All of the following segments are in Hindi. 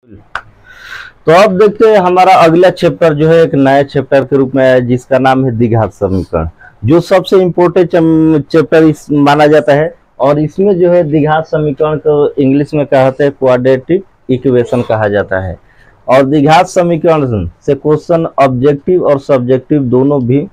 तो अब देखते हैं हमारा अगला चैप्टर जो है एक नया चैप्टर के रूप में है जिसका नाम है द्विघात समीकरण, जो सबसे इम्पोर्टेंट चैप्टर इस माना जाता है। और इसमें जो है द्विघात समीकरण को इंग्लिश में कहते हैं क्वाड्रेटिक इक्वेशन कहा जाता है। और द्विघात समीकरण से क्वेश्चन ऑब्जेक्टिव और सब्जेक्टिव दोनों भी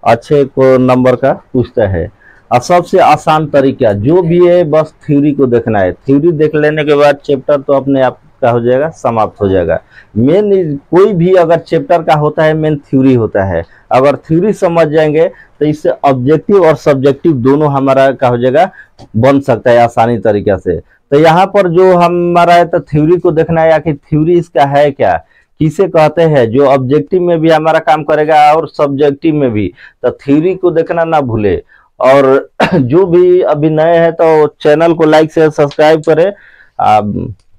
अच्छे को नंबर का पूछता है। और सबसे आसान तरीका जो भी है बस थ्योरी को देखना है। थ्योरी देख लेने के बाद चैप्टर तो अपने आप का हो जाएगा, समाप्त हो जाएगा। मेन कोई भी अगर चैप्टर का होता है मेन थ्योरी होता है। अगर थ्योरी समझ जाएंगे तो इससे ऑब्जेक्टिव और सब्जेक्टिव दोनों हमारा का हो जाएगा, बन सकता है आसानी तरीके से। तो यहाँ पर जो हमारा है तो थ्योरी को देखना है कि थ्योरी इसका है क्या, किसे कहते हैं, जो ऑब्जेक्टिव में भी हमारा काम करेगा और सब्जेक्टिव में भी। तो थ्योरी को देखना ना भूले। और जो भी अभी नए हैं तो चैनल को लाइक शेयर सब्सक्राइब करें,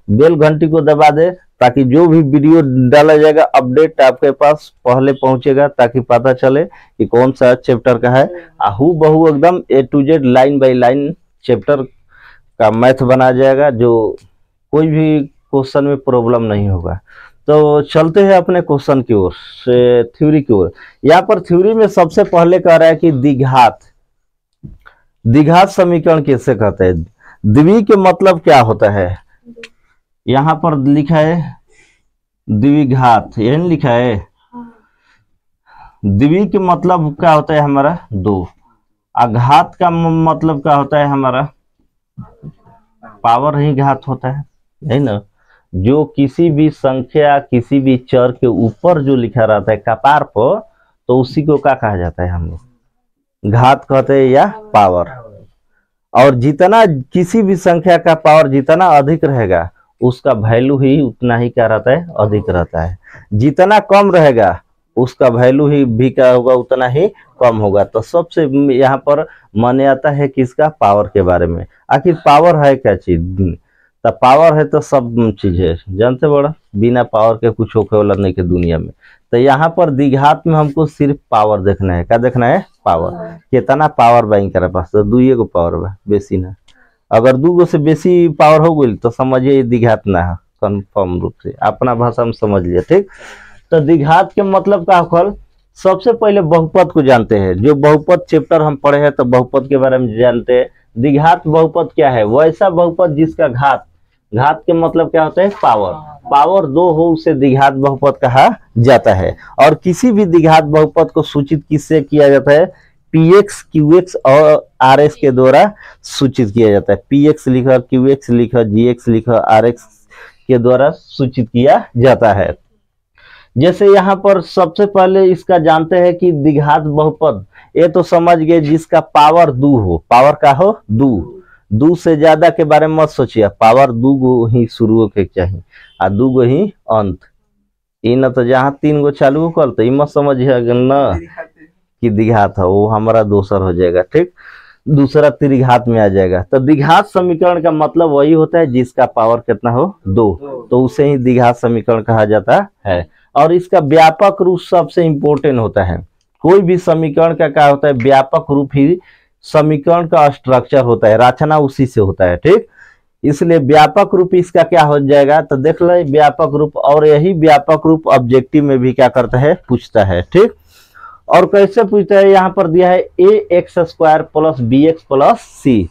बेल घंटी को दबा दे ताकि जो भी वीडियो डाला जाएगा अपडेट आपके पास पहले पहुंचेगा, ताकि पता चले कि कौन सा चैप्टर का है। हूबहू एकदम A to Z line by line chapter का मैथ बना जाएगा, जो कोई भी क्वेश्चन में प्रॉब्लम नहीं होगा। तो चलते हैं अपने क्वेश्चन की ओर से, थ्योरी की ओर। यहाँ पर थ्योरी में सबसे पहले कह रहा है कि द्विघात समीकरण किसे कहते हैं। द्वि के मतलब क्या होता है, यहाँ पर लिखा है द्विघात, यही लिखा है। द्वि के मतलब क्या होता है हमारा दो। अघात का मतलब क्या होता है हमारा पावर ही घात होता है ना। जो किसी भी संख्या किसी भी चर के ऊपर जो लिखा रहता है कपार पर, तो उसी को क्या कहा जाता है, हम लोग घात कहते हैं या पावर। और जितना किसी भी संख्या का पावर जितना अधिक रहेगा उसका वैल्यू ही उतना ही क्या रहता है, अधिक रहता है। जितना कम रहेगा उसका वैल्यू ही भी क्या होगा, उतना ही कम होगा। तो सबसे यहाँ पर माने आता है किसका, पावर के बारे में। आखिर पावर है क्या चीज, तो पावर है तो सब चीज है, जानते बड़ा, बिना पावर के कुछ होके वाला नहीं के दुनिया में। तो यहाँ पर द्विघात में हमको सिर्फ पावर देखना है। क्या देखना है, पावर। कितना पावर बा इनके पास, तो दुइये को पावर बा, बेसी ना। अगर दूगो से बेसी पावर हो गई तो समझिए द्विघात ना है, कन्फर्म रूप से अपना भाषा में समझ लिया, ठीक। तो द्विघात के मतलब का होल, सबसे पहले बहुपद को जानते हैं। जो बहुपद चैप्टर हम पढ़े हैं तो बहुपद के बारे में जानते हैं। द्विघात बहुपद क्या है, वैसा बहुपद जिसका घात, घात के मतलब क्या होता है, पावर। पावर दो हो उसे द्विघात बहुपद कहा जाता है। और किसी भी द्विघात बहुपद को सूचित किससे किया जाता है, px qx और rx के द्वारा सूचित किया जाता है। px लिखा, qx लिखा, gx लिखा, rx के द्वारा सूचित किया जाता है। जैसे यहाँ पर सबसे पहले इसका जानते हैं कि द्विघात बहुपद, ये तो समझ गए जिसका पावर दो हो, पावर का हो दो से ज्यादा के बारे में मत सोचिए। पावर दो गो ही शुरू होके चाहिए और दो गो ही अंत। इन तो जहाँ तीन गो चालू कल तो मत समझिए न कि द्विघात है, वो हमारा दोसर हो जाएगा, ठीक। दूसरा त्रिघात में आ जाएगा। तो द्विघात समीकरण का मतलब वही होता है जिसका पावर कितना हो, दो, तो उसे ही द्विघात समीकरण कहा जाता है। और इसका व्यापक रूप सबसे इंपॉर्टेंट होता है। कोई भी समीकरण का क्या होता है, व्यापक रूप ही समीकरण का स्ट्रक्चर होता है, रचना उसी से होता है, ठीक। इसलिए व्यापक रूप इसका क्या हो जाएगा, तो देख लो व्यापक रूप। और यही व्यापक रूप ऑब्जेक्टिव में भी क्या करता है, पूछता है, ठीक। और कैसे पूछता है, यहाँ पर दिया है ax² + bx + c,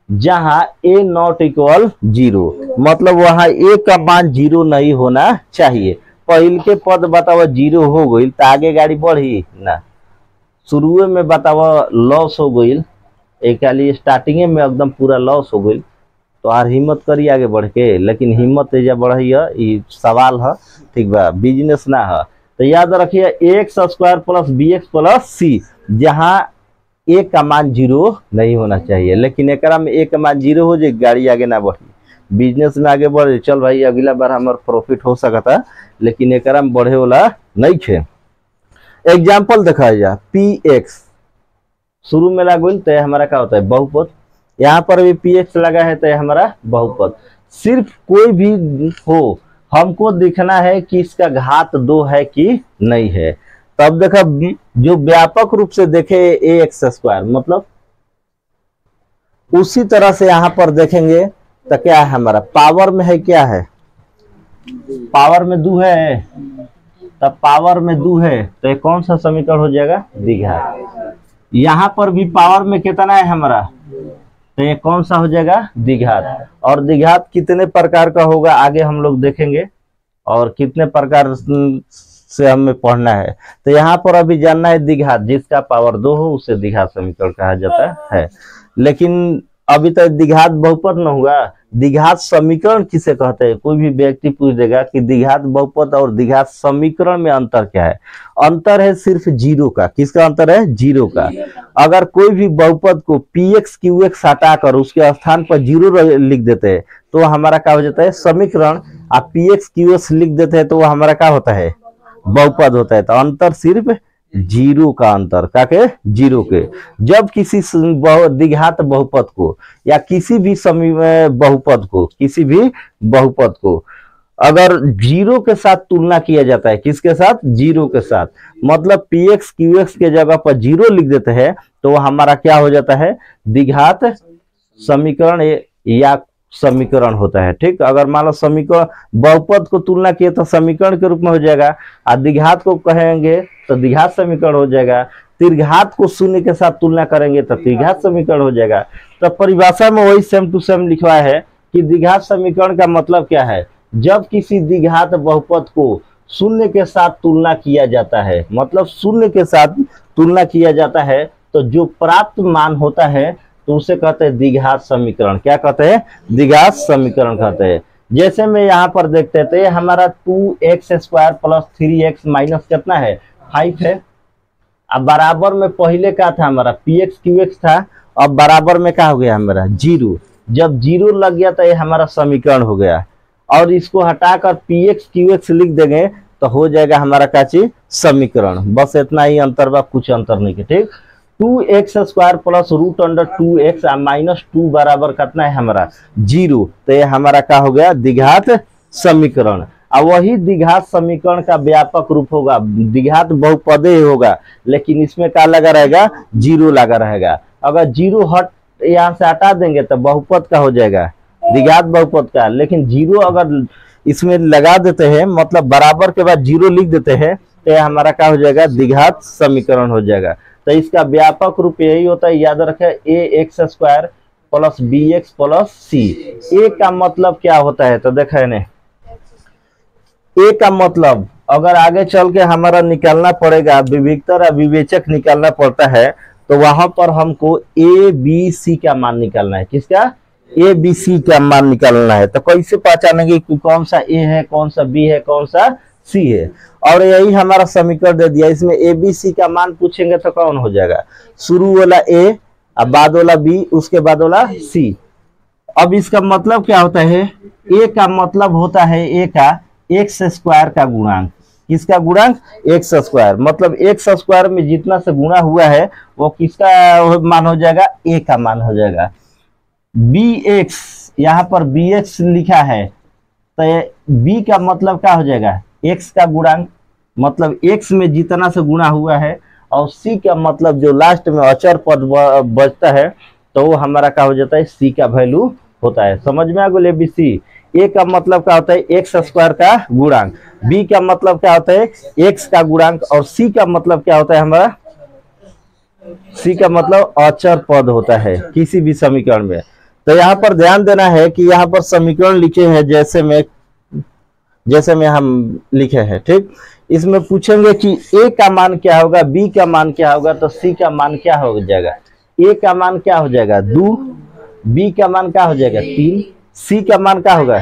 जहां a नॉट इक्वल 0, मतलब वहां a का मान 0 नहीं होना चाहिए। पहले के पद बताओ 0 हो गई तो आगे गाड़ी बढ़ी ना, शुरू में बताओ लॉस हो गई, एक स्टार्टिंग में एकदम पूरा लॉस हो गई, तो आर हिम्मत करी आगे बढ़ के। लेकिन हिम्मत एजा बढ़ी है, ये सवाल है, ठीक बा, बिजनेस ना है। तो याद रखिए ax² + bx + c, जहां a का मान 0 नहीं होना चाहिए। लेकिन एक में a का मान 0 हो जाए, गाड़ी आगे ना बढ़ी, बिजनेस में आगे बढ़े, चल भाई अगला बार हमारा प्रॉफिट हो सकता, लेकिन एक में बढ़े वाला नहीं है। एग्जाम्पल देखा जा, px शुरू में लागू तो हमारा क्या होता है, बहुपद। यहाँ पर भी px लगा है तो हमारा बहुपद। सिर्फ कोई भी हो, हमको दिखना है कि इसका घात 2 है कि नहीं है। तब देखा जो व्यापक रूप से देखे ax², मतलब उसी तरह से यहाँ पर देखेंगे तो क्या है, हमारा पावर में है क्या है, पावर में 2 है, तब पावर में 2 है तो ये कौन सा समीकरण हो जाएगा, द्विघात। यहाँ पर भी पावर में कितना है हमारा, तो ये कौन सा हो जाएगा, द्विघात। और द्विघात कितने प्रकार का होगा आगे हम लोग देखेंगे और कितने प्रकार से हमें पढ़ना है। तो यहाँ पर अभी जानना है द्विघात, जिसका पावर 2 हो उसे द्विघात समीकरण कहा जाता है। लेकिन अभी तक द्विघात बहुपद न हुआ, द्विघात समीकरण किसे कहते हैं। कोई भी व्यक्ति पूछ देगा कि द्विघात बहुपद और द्विघात समीकरण में अंतर क्या है। अंतर है सिर्फ 0 का। किसका अंतर है, 0 का। अगर कोई भी बहुपद को px qx हटाकर उसके स्थान पर 0 लिख देते हैं तो हमारा क्या हो जाता है, समीकरण। आप px qx लिख देते हैं तो वो हमारा क्या होता है, बहुपद होता है। तो अंतर सिर्फ 0 का अंतर, क्या के 0 के। जब किसी द्विघात बहुपद को या किसी भी बहुपद को अगर 0 के साथ तुलना किया जाता है, किसके साथ, 0 के साथ, मतलब px qx के जगह पर 0 लिख देते हैं तो हमारा क्या हो जाता है, द्विघात समीकरण या समीकरण होता है। ठीक, अगर मान लो समीकरण बहुपद को तुलना किए तो समीकरण के रूप में हो जाएगा, और द्विघात को कहेंगे तो द्विघात समीकरण हो जाएगा। त्रिघात को शून्य के साथ तुलना करेंगे तो त्रिघात समीकरण हो जाएगा। तो परिभाषा में वही सेम टू सेम लिखा है कि द्विघात समीकरण का मतलब क्या है, जब किसी द्विघात बहुपद को शून्य के साथ तुलना किया जाता है, मतलब शून्य के साथ तुलना किया जाता है तो जो प्राप्त मान होता है तो उसे कहते हैं द्विघात समीकरण। क्या कहते हैं, द्विघात समीकरण कहते हैं। जैसे में यहाँ पर देखते थे हमारा 2x² प्लस 3x माइनस कितना है, 5 है। अब बराबर में पहले क्या था हमारा, px qx था, अब बराबर में क्या हो गया हमारा, 0। जब 0 लग गया तो ये हमारा समीकरण हो गया, और इसको हटाकर px qx लिख देंगे तो हो जाएगा हमारा क्या चीज, समीकरण। बस इतना ही अंतर बा, कुछ अंतर नहीं है। ठीक, 2x² प्लस √2x माइनस 2 बराबर कितना है हमारा, 0। तो ये हमारा क्या हो गया, द्विघात समीकरण। और वही द्विघात समीकरण का व्यापक रूप होगा, द्विघात बहुपदे होगा, लेकिन इसमें क्या लगा रहेगा, 0 लगा रहेगा। अगर 0 यहाँ से हटा देंगे तो बहुपद का हो जाएगा, द्विघात बहुपद का। लेकिन 0 अगर इसमें लगा देते हैं, मतलब बराबर के बाद 0 लिख देते हैं, तो यह हमारा क्या हो जाएगा, द्विघात समीकरण हो जाएगा। तो इसका व्यापक रूप यही होता है, याद रखें, ax² plus bx plus c। a का मतलब क्या होता है, तो देखा है, ए का मतलब अगर आगे चल के हमारा निकालना पड़ेगा, विविधतर या विवेचक निकालना पड़ता है, तो वहां पर हमको ए बी सी का मान निकालना है। किसका, ए बी सी का मान निकालना है। तो कैसे पहचानेंगे कि कौन सा ए है, कौन सा बी है, कौन सा सी है। और यही हमारा समीकरण दे दिया, इसमें ए बी सी का मान पूछेंगे तो कौन हो जाएगा, शुरू वाला ए, अब बाद वाला बी, उसके बाद वाला सी। अब इसका मतलब क्या होता है, ए का मतलब होता है ए का x² का गुणांक। किसका गुणांक, x², मतलब x² में जितना से गुणा हुआ है वो किसका मान हो जाएगा, a का मान हो जाएगा। bx, यहाँ पर bx लिखा है तो b का मतलब क्या हो जाएगा, x का गुणांक, मतलब x में जितना से गुणा हुआ है, और c का मतलब जो लास्ट में अचर पद बचता है तो वो हमारा क्या हो जाता है, c का वैल्यू होता है। समझ में आ गया, ABC। ए का मतलब क्या होता है, x² का गुणांक, बी का मतलब क्या होता है, x का गुणांक, और सी का मतलब क्या होता है हमारा, सी का मतलब अचर पद होता है किसी भी समीकरण में। तो यहाँ पर ध्यान देना है कि यहाँ पर समीकरण लिखे हैं जैसे में हम लिखे हैं। ठीक, इसमें पूछेंगे कि ए का मान क्या होगा, बी का मान क्या होगा, तो सी का मान क्या हो जाएगा, ए का मान क्या हो जाएगा 2, बी का मान क्या हो जाएगा 3, सी का मान क्या होगा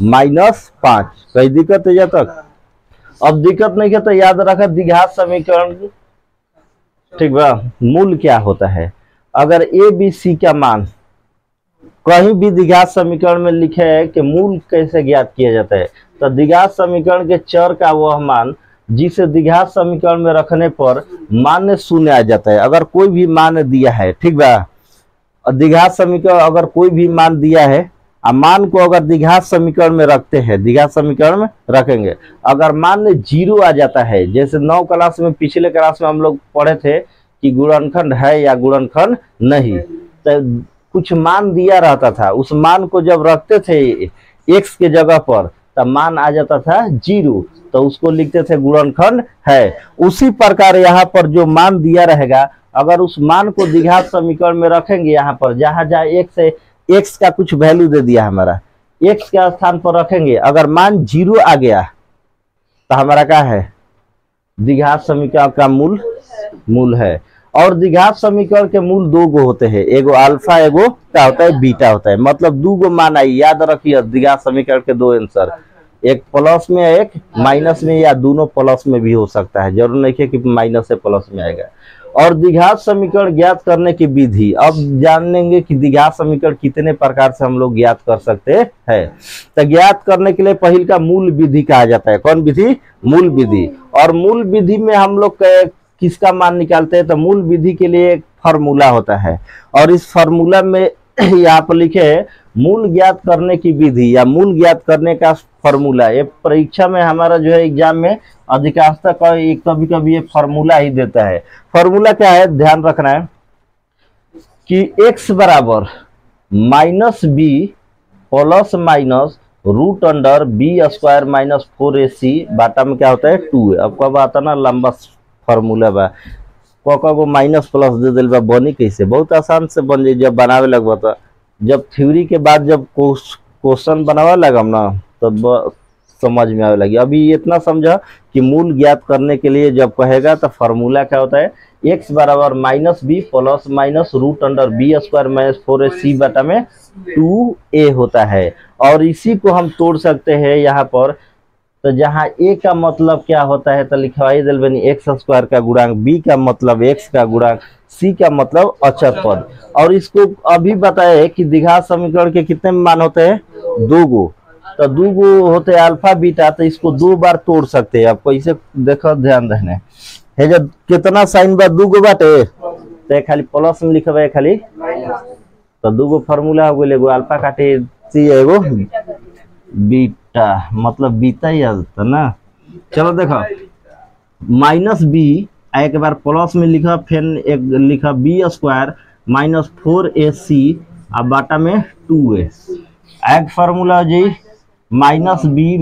-5। कोई दिक्कत है जब तक, अब दिक्कत नहीं है तो याद रखा द्विघात समीकरण, ठीक बा, मूल क्या होता है। अगर ए बी सी का मान कहीं भी द्विघात समीकरण में लिखे है कि मूल कैसे ज्ञात किया जाता है, तो द्विघात समीकरण के चर का वह मान जिसे द्विघात समीकरण में रखने पर मान शून्य आ जाता है। अगर कोई भी मान दिया है, ठीक बा, द्विघात समीकरण अगर कोई भी मान दिया है, मान को अगर द्विघात समीकरण में रखते हैं, द्विघात समीकरण में रखेंगे, अगर मान 0 आ जाता है, जैसे 9 क्लास में, पिछले क्लास में हम लोग पढ़े थे कि गुणनखंड है या गुणनखंड नहीं, तो कुछ मान दिया रहता था, उस मान को जब रखते थे x के जगह पर तो मान आ जाता था 0, तो उसको लिखते थे गुणनखंड है। उसी प्रकार यहाँ पर जो मान दिया रहेगा, अगर उस मान को द्विघात समीकरण में रखेंगे, यहाँ पर जहां जहां x है, x का कुछ वैल्यू दे दिया हमारा, x के स्थान पर रखेंगे, अगर मान 0 आ गया तो हमारा क्या है, द्विघात समीकरण का मूल है। और द्विघात समीकरण के मूल 2 गो होते हैं, एगो अल्फा, एगो क्या होता है, बीटा होता है। मतलब 2 गो मान आई, याद रखिए द्विघात समीकरण के 2 आंसर, एक प्लस में एक माइनस में, या दोनों प्लस में भी हो सकता है, जरूर नहीं है कि माइनस से प्लस में आएगा। और द्विघात समीकरण ज्ञात करने की विधि, अब जानेंगे कि द्विघात समीकरण कितने प्रकार से हम लोग ज्ञात कर सकते हैं। तो ज्ञात करने के लिए पहले का मूल विधि कहा जाता है। कौन विधि? मूल विधि। और मूल विधि में हम लोग किसका मान निकालते हैं, तो मूल विधि के लिए एक फार्मूला होता है, और इस फार्मूला में यहाँ पर लिखे मूल ज्ञात करने की विधि या मूल ज्ञात करने का फार्मूला। ये परीक्षा में हमारा जो है एग्जाम में अधिकांशतः कभी कभी ये फार्मूला ही देता है। फार्मूला क्या है, ध्यान रखना है कि x बराबर -b plus minus root under b² minus 4ac बाटा में क्या होता है 2। अब कब आता ना लंबा फार्मूला बा, को माइनस प्लस दे दिल बा, बनी कैसे, बहुत आसान से बन जाए जब बनावे लगवा। तो जब थ्योरी के बाद जब क्वेश्चन बनावे लगम ना तब समझ में आवे लगी। अभी इतना समझा कि मूल ज्ञात करने के लिए जब कहेगा तो फार्मूला क्या होता है, x बराबर -b plus minus root under b² minus 4ac बटा में 2a होता है। और इसी को हम तोड़ सकते हैं यहाँ पर, तो जहाँ a का मतलब क्या होता है तो लिखवाई दिल बनी x² का गुणांक, b का मतलब x का गुणांक, c का मतलब अचर पद। और इसको अभी बताए कि द्विघात समीकरण के कितने मान होते हैं, 2 गो। तो 2 गो होते हैं अल्फा बीटा, तो इसको 2 बार तोड़ सकते हैं। आपको इसे देखो, ध्यान रखना है जब कितना साइन बा 2 गो बाटे, तो खाली प्लस में लिखा खाली, तो 2 गो फार्मूला हो गए, एगो अल्फा काटे सी, एगो बीटा, मतलब बीता ही आता ना। चलो देखो, -b एक बार प्लस में लिखा, फिर एक लिखा b² माइनस 4ac अब बाटा में 2a। एक फार्मूला जी -b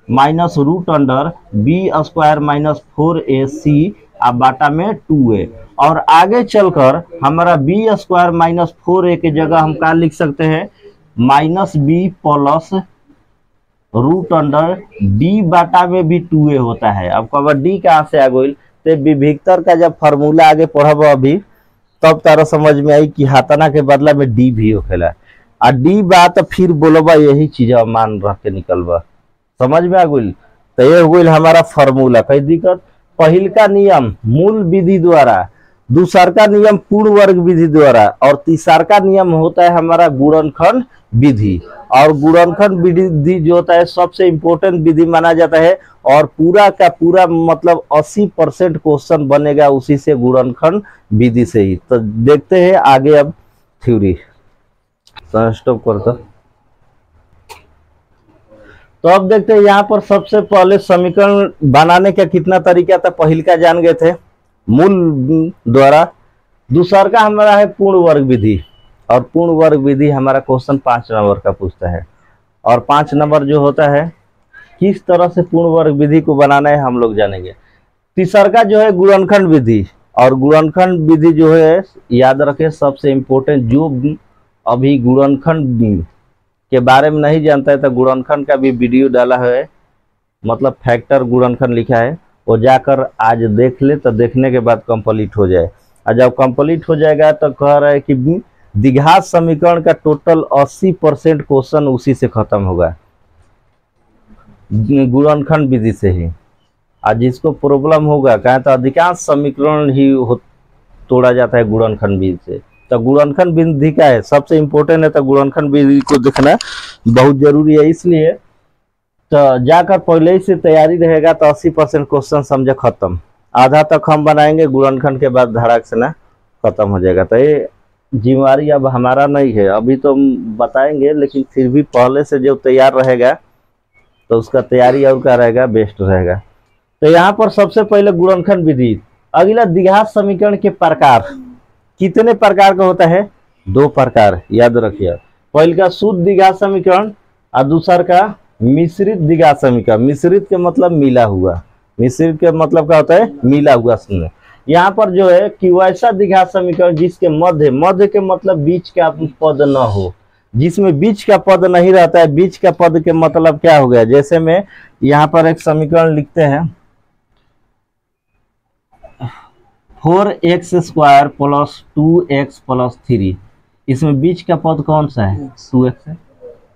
minus root under b² minus 4ac अब बाटा में 2a। और आगे चलकर हमारा b² माइनस 4a के जगह हम क्या लिख सकते हैं, -b plus root under d बाटा में भी 2a होता है। अब कब d कहाँ से आ गई, तो विभिक्तर का जब फार्मूला आगे पढ़ब अभी तब तारा समझ में आई कि हाथाना के बदला में d भी होखेला, आ d बा तो फिर बोलबा यही चीज मान रख के निकलबा, समझ में आ गई। तो ये हो गई हमारा फार्मूला। कई दिक्कत, पहिल का नियम मूल विधि द्वारा, दूसर का नियम पूर्ण वर्ग विधि द्वारा, और तीसर का नियम होता है हमारा गुणनखंड विधि। और गुणनखंड विधि जो होता है सबसे इम्पोर्टेंट विधि माना जाता है, और पूरा का पूरा मतलब 80% क्वेश्चन बनेगा उसी से, गुणनखंड विधि से ही। तो देखते हैं आगे अब थ्योरी। स्टॉप करता, तो अब देखते हैं यहाँ पर सबसे पहले समीकरण बनाने का कितना तरीका था, पहिल का जान गए थे मूल द्वारा। दूसर का हमारा है पूर्ण वर्ग विधि, और पूर्ण वर्ग विधि हमारा क्वेश्चन 5 नंबर का पूछता है। और 5 नंबर जो होता है किस तरह से पूर्ण वर्ग विधि को बनाना है हम लोग जानेंगे। तीसर का जो है गुणनखंड विधि, और गुणनखंड विधि जो है याद रखें सबसे इम्पोर्टेंट, जो अभी गुणनखंड के बारे में नहीं जानता है तो गुणनखंड का भी वीडियो डाला है, मतलब फैक्टर गुणनखंड लिखा है, वो जाकर आज देख ले, तो देखने के बाद कंप्लीट हो जाए। और जब कंप्लीट हो जाएगा तो कह रहा है कि द्विघात समीकरण का टोटल 80% क्वेश्चन उसी से खत्म होगा, गुणनखंड विधि से ही। आज जिसको प्रॉब्लम होगा कहें तो अधिकांश समीकरण ही तोड़ा जाता है गुणनखंड विधि से। तो गुणनखंड विधि का है सबसे इम्पोर्टेंट है, तो गुणनखंड विधि को देखना बहुत जरूरी है। इसलिए तो जाकर पहले ही से तैयारी रहेगा तो 80% क्वेश्चन समझे खत्म, आधा तक हम बनाएंगे, गुणनखंड के बाद धड़ाक से ना खत्म हो जाएगा। तो ये जिम्मेवारी अब हमारा नहीं है, अभी तो हम बताएंगे, लेकिन फिर भी पहले से जो तैयार रहेगा तो उसका तैयारी और क्या रहेगा, बेस्ट रहेगा। तो यहाँ पर सबसे पहले गुणनखंड विधि। अगला द्विघात समीकरण के प्रकार, कितने प्रकार का होता है, 2 प्रकार याद रखिए। पहले का शुद्ध द्विघात समीकरण, और दूसर का मिश्रित द्विघात समीकरण। मिश्रित के मतलब मिला हुआ, मिश्रित के मतलब क्या होता है, मिला हुआ। सुनिए यहाँ पर जो है कि वैसा द्विघात समीकरण जिसके मध्य, मध्य के मतलब बीच का पद न हो, जिसमें बीच का पद नहीं रहता है। बीच का पद के मतलब क्या हो गया, जैसे में यहाँ पर एक समीकरण लिखते हैं 4x square plus 2x plus 3, इसमें बीच का पद कौन सा है, 2x है।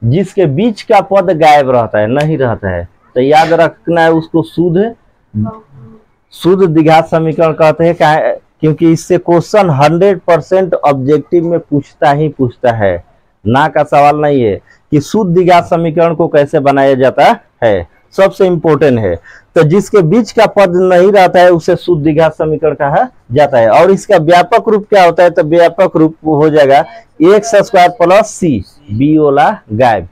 जिसके बीच का पद गायब रहता है, नहीं रहता है, तो याद रखना है उसको शुद्ध द्विघात समीकरण कहते हैं। क्योंकि इससे क्वेश्चन 100% ऑब्जेक्टिव में पूछता ही पूछता है, ना का सवाल नहीं है कि शुद्ध द्विघात समीकरण को कैसे बनाया जाता है, सबसे इंपॉर्टेंट है। तो जिसके बीच का पद नहीं रहता है उसे शुद्ध द्विघात समीकरण कहा जाता है। और इसका व्यापक रूप क्या होता है, तो व्यापक रूप हो जाएगा एक्स स्क्वायर प्लस सी, बी वाला गायब,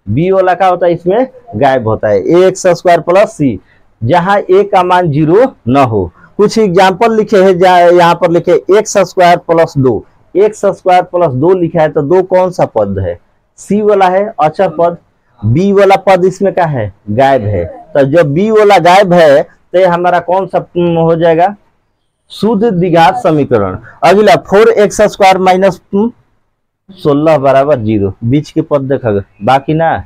बी वाला क्या होता है इसमें गायब होता है, एक्स स्क्वायर प्लस सी, जहां ए का मान 0 न हो। कुछ एग्जाम्पल लिखे हैं, यहाँ पर लिखे x square plus 2, x square plus 2 लिखा है, तो 2 कौन सा पद है, सी वाला है अचर पद, बी वाला पद इसमें क्या है, गायब है। तो जब बी वाला गायब है तो हमारा कौन सा हो जाएगा, शुद्ध द्विघात समीकरण। अगला 4x स्क्वायर माइनस 16 बराबर 0, बीच के पद देखा, बाकी ना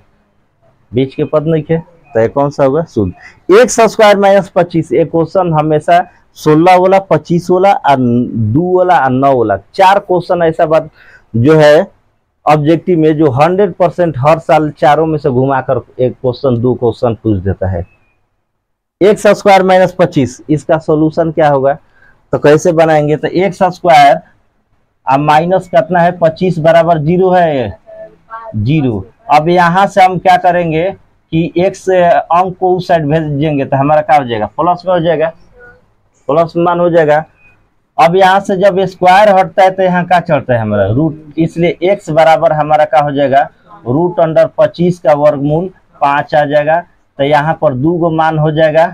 बीच के पद नहीं है, तो ये कौन सा होगा, शुद्ध। एक्स स्क्वायर माइनस 25, एक क्वेश्चन हमेशा 16 वाला, 25 वाला और 2 वाला और 9 वाला, 4 क्वेश्चन ऐसा बात जो है ऑब्जेक्टिव में जो 100% हर साल चारों में से घुमाकर एक क्वेश्चन 2 क्वेश्चन पूछ देता है। एक्स स्क्वायर माइनस 25, इसका सॉल्यूशन क्या होगा, तो कैसे बनाएंगे, तो एक्स स्क्वायर अब माइनस कितना है 25 बराबर 0 है, 0। अब यहाँ से हम क्या करेंगे कि एक्स अंक को उस साइड भेज देंगे तो हमारा क्या हो जाएगा, प्लस में हो जाएगा, प्लस मान हो जाएगा। अब यहाँ से जब स्क्वायर हटता है तो यहाँ क्या चढ़ता है हमारा रूट, इसलिए x बराबर हमारा क्या हो जाएगा, रूट अंडर 25 का वर्गमूल 5 आ जाएगा। तो यहाँ पर 2 गो मान हो जाएगा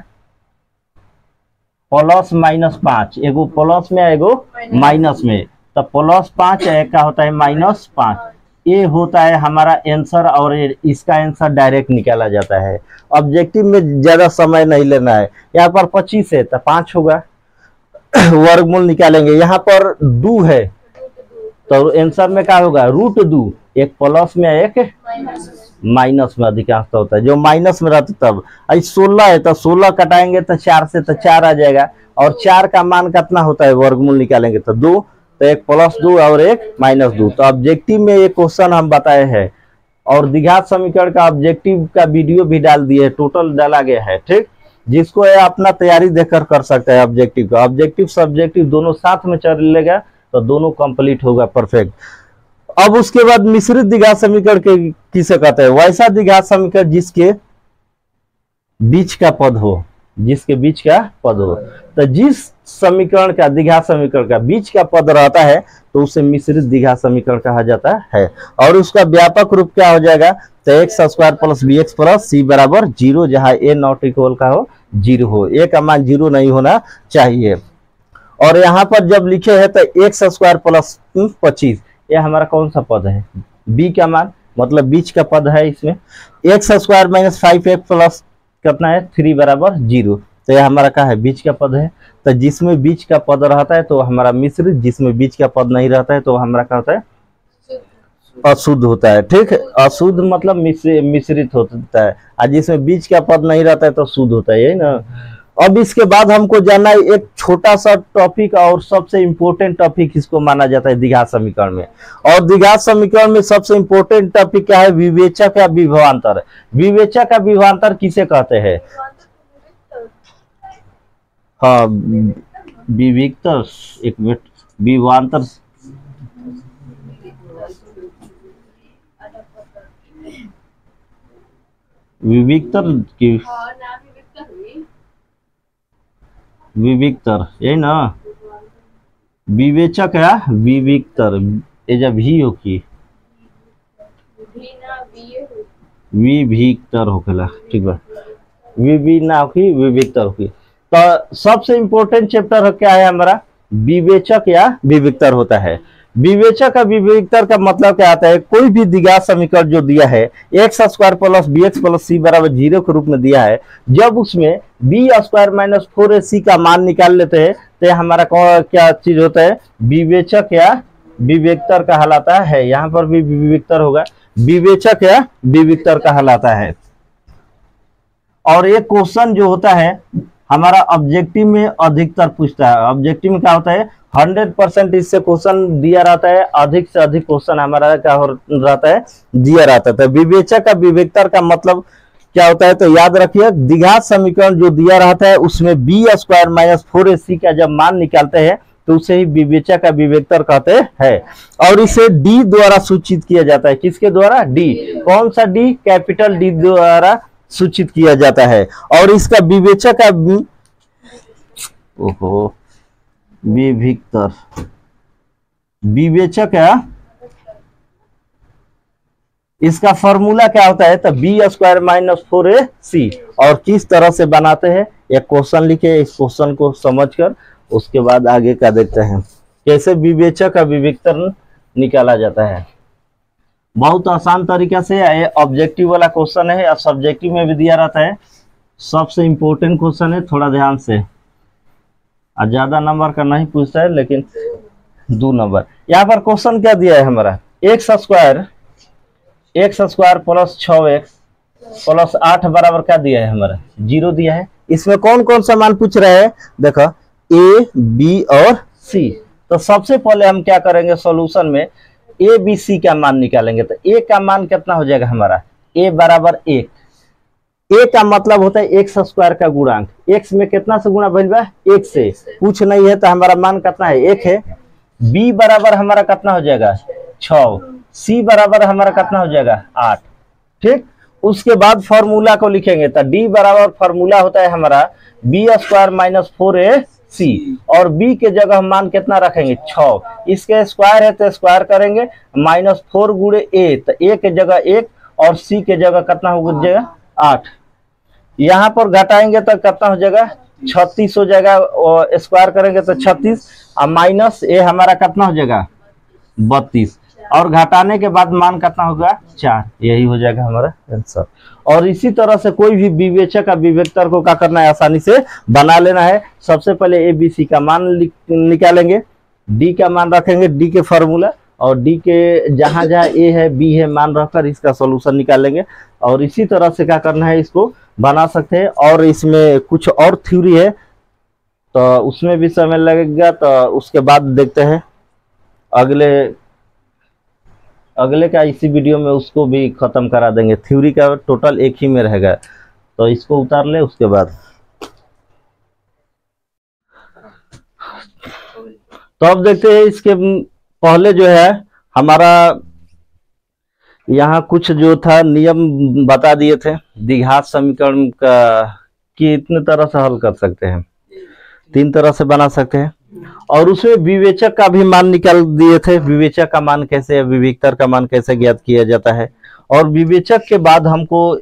प्लस माइनस 5, एगो प्लस में एगो माइनस में, तो प्लस 5 क्या होता है माइनस 5, ये होता है हमारा आंसर। और इसका आंसर डायरेक्ट निकाला जाता है, ऑब्जेक्टिव में ज्यादा समय नहीं लेना है। यहाँ पर 25 है तो 5 होगा, वर्गमूल निकालेंगे। यहाँ पर 2 है तो आंसर में क्या होगा, रूट 2, एक प्लस में एक माइनस में अधिकांश होता है, जो माइनस में रहता तब। 16 है तो 16 कटाएंगे तो 4 से तो 4 आ जाएगा, और 4 का मान कितना होता है, वर्गमूल निकालेंगे तो 2, तो एक प्लस 2 और एक माइनस 2। तो ऑब्जेक्टिव में ये क्वेश्चन हम बताए हैं, और द्विघात समीकरण का ऑब्जेक्टिव का वीडियो भी डाल दिए, टोटल डाला गया है, ठीक। जिसको ये अपना तैयारी देखकर कर सकता है ऑब्जेक्टिव का, ऑब्जेक्टिव सब्जेक्टिव दोनों साथ में चलेगा तो दोनों कंप्लीट होगा परफेक्ट। अब उसके बाद मिश्रित द्विघात समीकरण के किसे कहते हैं, वैसा द्विघात समीकरण जिसके बीच का पद हो, जिसके बीच का पद हो। तो जिस समीकरण का, द्विघात समीकरण का बीच का पद रहता है तो उसे मिश्रित द्विघात समीकरण कहा जाता है। और उसका व्यापक रूप क्या हो जाएगा, तो x square plus b x plus c बराबर 0, जहां ए नॉट इक्वल का हो 0 हो, ए का मान 0 नहीं होना चाहिए। और यहाँ पर जब लिखे हैं तो एक्स स्क्वायर प्लस 25, ये हमारा कौन सा पद है, बी का मान, मतलब बीच का पद है इसमें। X square minus 5x plus कितना है 3 बराबर 0, तो यह हमारा क्या है, बीच का पद है। तो जिसमें बीच का पद रहता है तो हमारा मिश्रित, जिसमें बीच का पद नहीं रहता है तो हमारा क्या होता है, अशुद्ध होता है, ठीक। अशुद्ध मतलब मिश्रित होता है, और जिसमें बीच का पद नहीं रहता है तो शुद्ध होता है, यही ना। अब इसके बाद हमको जानना है एक छोटा सा टॉपिक, और सबसे इंपॉर्टेंट टॉपिक इसको माना जाता है द्विघात समीकरण में। और द्विघात समीकरण में सबसे इंपॉर्टेंट टॉपिक क्या है, विवेचक या विभवांतर। विवेचक या विभवांतर किसे कहते हैं, हाँ विविक्तर, एक मिनट, विभवांतर विविक्तर की, विविक्तर यही ना, विवेचक या विविक्तर, ये जब भी हो की विविक्तर होखेला, ठीक बा, विवि ना होगी विविक्तर होगी। तो सबसे इंपॉर्टेंट चैप्टर क्या है हमारा, विवेचक या विविक्तर होता है। विवेचक का विवेकतर का मतलब क्या आता है, कोई भी द्विघात समीकरण जो दिया है x square plus b x plus c बराबर 0 के रूप में दिया है, जब उसमें बी स्क्वायर माइनस 4ac का मान निकाल लेते हैं तो हमारा क्या चीज होता है, विवेचक या विवेकतर कहलाता है। यहाँ पर भी विवेकतर होगा, विवेचक या विवेकतर कहलाता है। और एक क्वेश्चन जो होता है हमारा ऑब्जेक्टिव में अधिकतर पूछता है, ऑब्जेक्टिव में क्या होता है 100% इससे क्वेश्चन दिया रहता है, अधिक से अधिक क्वेश्चन हमारा क्या हो रहता है, दिया रहता है। तो विवेचक का विवेकतर का मतलब क्या होता है, तो याद रखिए द्विघात समीकरण जो दिया रहता है उसमें बी स्क्वायर माइनस 4ac का जब मान निकालते हैं तो उसे ही विवेचक का विवेकतर कहते हैं। और इसे डी द्वारा सूचित किया जाता है, किसके द्वारा, डी। कौन सा डी, कैपिटल डी द्वारा सूचित किया जाता है। और इसका विवेचक का विवेकतर, विवेचक है, इसका फॉर्मूला क्या होता है, तो बी स्क्वायर माइनस 4ac। और किस तरह से बनाते हैं, एक क्वेश्चन लिखे, इस क्वेश्चन को समझकर उसके बाद आगे का देखते हैं कैसे विवेचक का विवेकतर निकाला जाता है। बहुत आसान तरीका से, ये ऑब्जेक्टिव वाला क्वेश्चन है, और सब्जेक्टिव में भी दिया रहता है। सबसे इंपॉर्टेंट क्वेश्चन है, थोड़ा ध्यान से, और ज्यादा नंबर का नहीं पूछता है लेकिन 2 नंबर। यहाँ पर क्वेश्चन क्या दिया है हमारा, x square plus 6x plus 8 बराबर क्या दिया है हमारा, 0 दिया है। इसमें कौन कौन सा मान पूछ रहे हैं, देखो ए बी और सी। तो सबसे पहले हम क्या करेंगे, सॉल्यूशन में ए बी सी का मान निकालेंगे। तो ए का मान कितना हो जाएगा हमारा, ए बराबर 1। ए का मतलब होता है एक्स स्क्वायर का गुणांक, एक्स में कितना से गुणा भइल बा, 1 से। कुछ नहीं है तो हमारा मान कितना है, 1 है। बी बराबर हमारा कितना हो जाएगा, 6। सी बराबर हमारा कितना हो जाएगा, 8। ठीक, उसके बाद फॉर्मूला को लिखेंगे। तो डी बराबर फॉर्मूला होता है हमारा बी स्क्वायर माइनस 4ac, और बी के जगह हम मान कितना रखेंगे, 6। इसके स्क्वायर है तो स्क्वायर करेंगे, माइनस 4 गुणे ए, तो ए के जगह 1 और सी के जगह कितना हो जाएगा, 8। यहाँ पर घटाएंगे तो कितना हो जाएगा, 36 हो जाएगा, और स्क्वायर करेंगे तो 36, और माइनस ए हमारा कितना हो जाएगा, 32, और घटाने के बाद मान कितना होगा, 4। यही हो जाएगा हमारा आंसर। और इसी तरह से कोई भी विवेचक का विवेकतर को क्या करना है, आसानी से बना लेना है। सबसे पहले ए बी सी का मान निकालेंगे, डी का मान रखेंगे, डी के फॉर्मूला, और डी के जहां जहां ए है बी है मान रखकर इसका सॉल्यूशन निकालेंगे। और इसी तरह से क्या करना है, इसको बना सकते हैं। और इसमें कुछ और थ्योरी है तो उसमें भी समय लगेगा, तो उसके बाद देखते हैं अगले का इसी वीडियो में उसको भी खत्म करा देंगे। थ्योरी का टोटल एक ही में रहेगा, तो इसको उतार ले उसके बाद। तो अब देखते हैं, इसके पहले जो है हमारा यहाँ कुछ जो था नियम बता दिए थे द्विघात समीकरण का, कि इतने तरह से हल कर सकते हैं, 3 तरह से बना सकते हैं। और उसमें विवेचक का भी मान निकाल दिए थे, विवेचक का मान कैसे, विवेकतर का मान कैसे ज्ञात किया जाता है। और विवेचक के बाद हमको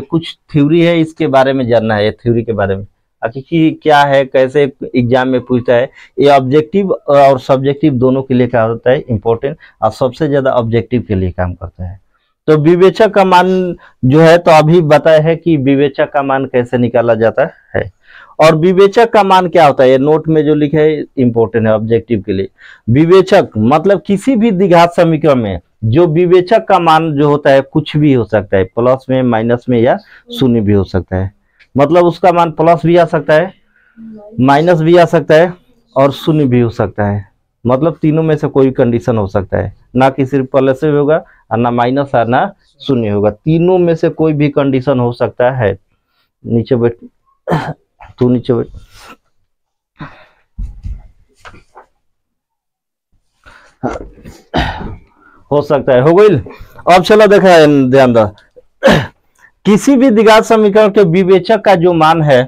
कुछ थ्योरी है, इसके बारे में जानना है, थ्योरी के बारे में कि क्या है, कैसे एग्जाम में पूछता है। ये ऑब्जेक्टिव और सब्जेक्टिव दोनों के लिए क्या होता है, इंपॉर्टेंट, और सबसे ज्यादा ऑब्जेक्टिव के लिए काम करता है। तो विवेचक का मान जो है, तो अभी बताया है कि विवेचक का मान कैसे निकाला जाता है। और विवेचक का मान क्या होता है, ये नोट में जो लिखे है इंपॉर्टेंट है ऑब्जेक्टिव के लिए। विवेचक मतलब किसी भी द्विघात समीकरण में जो विवेचक का मान जो होता है कुछ भी हो सकता है, प्लस में, माइनस में, या शून्य भी हो सकता है। मतलब उसका मान प्लस भी आ सकता है, माइनस भी आ सकता है, और शून्य भी हो सकता है। मतलब तीनों में से कोई कंडीशन हो सकता है, ना कि सिर्फ प्लस से होगा, और ना माइनस, और ना शून्य होगा। तीनों में से कोई भी कंडीशन हो सकता है। नीचे बैठ, तू नीचे बैठ। हो सकता है, हो गई। अब चलो देखा है, ध्यान दो। किसी भी द्विघात समीकरण के विवेचक का जो मान है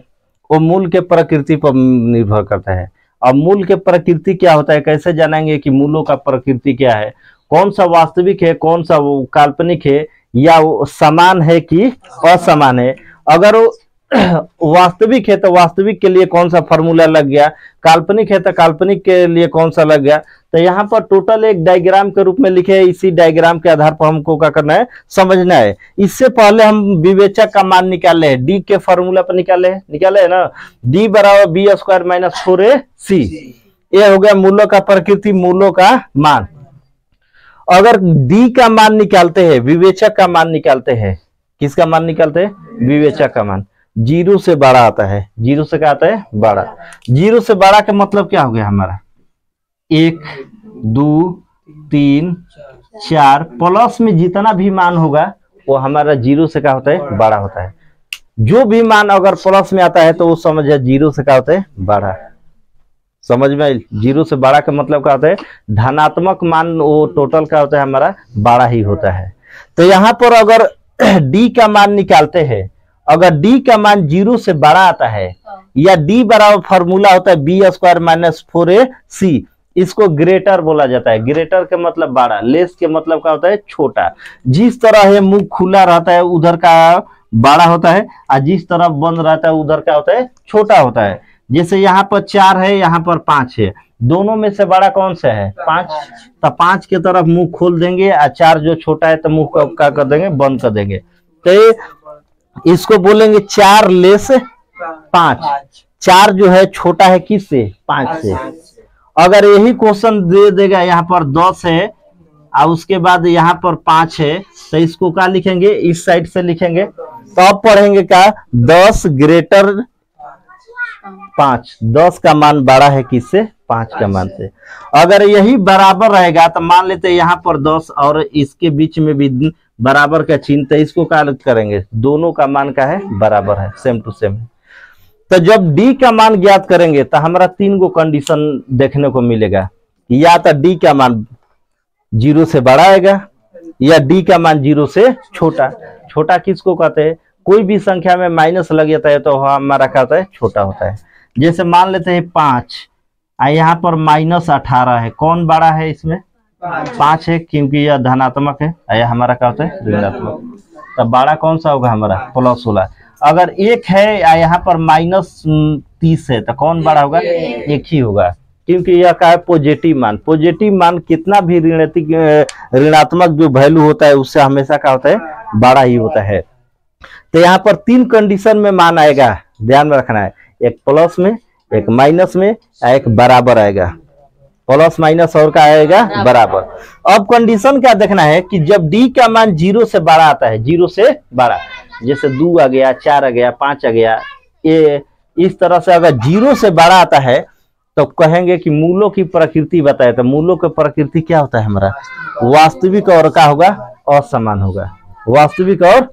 वो मूल के प्रकृति पर निर्भर करता है। अब मूल के प्रकृति क्या होता है, कैसे जानेंगे कि मूलों का प्रकृति क्या है, कौन सा वास्तविक है, कौन सा वो काल्पनिक है, या वो समान है कि असमान है। अगर वो वास्तविक है तो वास्तविक के लिए कौन सा फॉर्मूला लग गया, काल्पनिक है तो काल्पनिक के लिए कौन सा लग गया। तो यहाँ पर टोटल एक डायग्राम के रूप में लिखे है, इसी डायग्राम के आधार पर हमको क्या करना है, समझना है। इससे पहले हम विवेचक का मान निकाले हैं, डी के फॉर्मूला पर निकाले है ना, डी बराबर बी स्क्वायर माइनस 4ac। ये हो गया मूलों का प्रकृति, मूलों का मान। अगर डी का मान निकालते हैं, विवेचक का मान निकालते हैं, किसका मान निकालते हैं, विवेचक का मान, 0 से बड़ा आता है। 0 से क्या आता है, बड़ा। 0 से बड़ा का मतलब क्या हो गया हमारा, 1 2 3 4 प्लस में जितना भी मान होगा वो हमारा 0 से क्या होता है, बड़ा होता है। जो भी मान अगर प्लस में आता है तो वो समझ जाए 0 से क्या होता है, बड़ा। समझ में, 0 से बड़ा का मतलब क्या होता है, धनात्मक मान वो टोटल का होता है हमारा बड़ा ही होता है। तो यहाँ पर अगर डी का मान निकालते हैं, अगर डी का मान 0 से बड़ा आता है या डी बराबर फॉर्मूला होता है बी स्क्वायर माइनस 4ac, इसको ग्रेटर बोला जाता है। ग्रेटर के मतलब बड़ा, लेस के मतलब क्या होता है, छोटा। जिस तरह है मुंह खुला रहता है उधर का बड़ा होता है, और जिस तरफ बंद रहता है उधर का होता है, छोटा होता है। जैसे यहाँ पर 4 है, यहाँ पर 5 है, दोनों में से बड़ा कौन सा है, 5। तो 5 की तरफ मुंह खोल देंगे, और 4 जो छोटा है तो मुंह को क्या कर देंगे, बंद कर देंगे। तो इसको बोलेंगे 4 लेस 5। 4 जो है छोटा है किससे, 5 से। अगर यही क्वेश्चन दे देगा, यहाँ पर 10 है और उसके बाद यहाँ पर 5 है, तो इसको क्या लिखेंगे, इस साइड से लिखेंगे। तो अब पढ़ेंगे क्या, 10 ग्रेटर 5, 10 का मान बड़ा है किससे, 5 का मान से। अगर यही बराबर रहेगा तो मान लेते हैं यहाँ पर 10 और इसके बीच में भी बराबर का चिन्ह, तो इसको क्या करेंगे, दोनों का मान का है, बराबर है, सेम टू सेम। तो जब डी का मान ज्ञात करेंगे तो हमारा 3 गो कंडीशन देखने को मिलेगा, या तो डी का मान 0 से बड़ा आएगा, या डी का मान 0 से छोटा। छोटा किसको कहते हैं, कोई भी संख्या में माइनस लग जाता है तो हमारा क्या होता है, छोटा होता है। जैसे मान लेते हैं 5, यहाँ पर -18 है, कौन बड़ा है इसमें, 5 है, क्योंकि यह धनात्मक है, यह हमारा क्या होता है, ऋणात्मक। तब बड़ा कौन सा होगा हमारा, +16। अगर 1 है यहाँ पर -30 है तो कौन बड़ा होगा, 1 ही होगा, क्योंकि यह क्या है, पॉजिटिव मान। पॉजिटिव मान कितना भी ऋणात्मक जो वैल्यू होता है उससे हमेशा क्या होता है, बड़ा ही होता है। तो यहाँ पर 3 कंडीशन में मान आएगा, ध्यान में रखना है, एक प्लस में, एक माइनस में, एक बराबर आएगा। प्लस माइनस और का आएगा, बराबर। अब कंडीशन क्या देखना है कि जब डी का मान 0 से बड़ा आता है, 0 से बड़ा, जैसे 2 आ गया, 4 आ गया, 5 आ गया, ये इस तरह से अगर 0 से बड़ा आता है तो कहेंगे कि मूलों की प्रकृति बताए। तो मूलों की प्रकृति क्या होता है हमारा, वास्तविक और क्या होगा, असमान होगा, वास्तविक और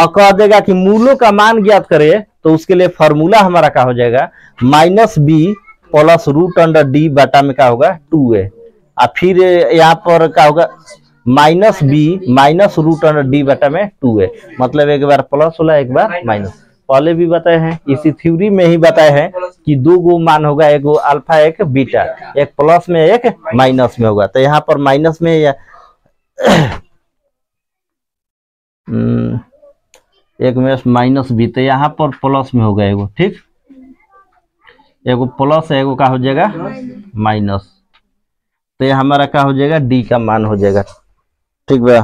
कह देगा कि मूलों का मान ज्ञात करे तो उसके लिए फॉर्मूला हमारा क्या हो जाएगा, -b प्लस √d बटा में क्या होगा, 2a। और फिर यहाँ पर क्या होगा, -b माइनस √d बटा में 2a, मतलब एक बार प्लस होला, एक बार माइनस। पहले भी बताए हैं, इसी थ्योरी में ही बताए हैं कि 2 गो मान होगा, एक गो अल्फा, एक बीटा, एक प्लस में एक माइनस में होगा। तो यहाँ पर माइनस में या एक में -b, तो यहाँ पर प्लस में होगा एगो, ठीक, एगो प्लस है, एगो क्या हो जाएगा, माइनस। तो ये हमारा क्या हो जाएगा, डी का मान हो जाएगा, ठीक बा।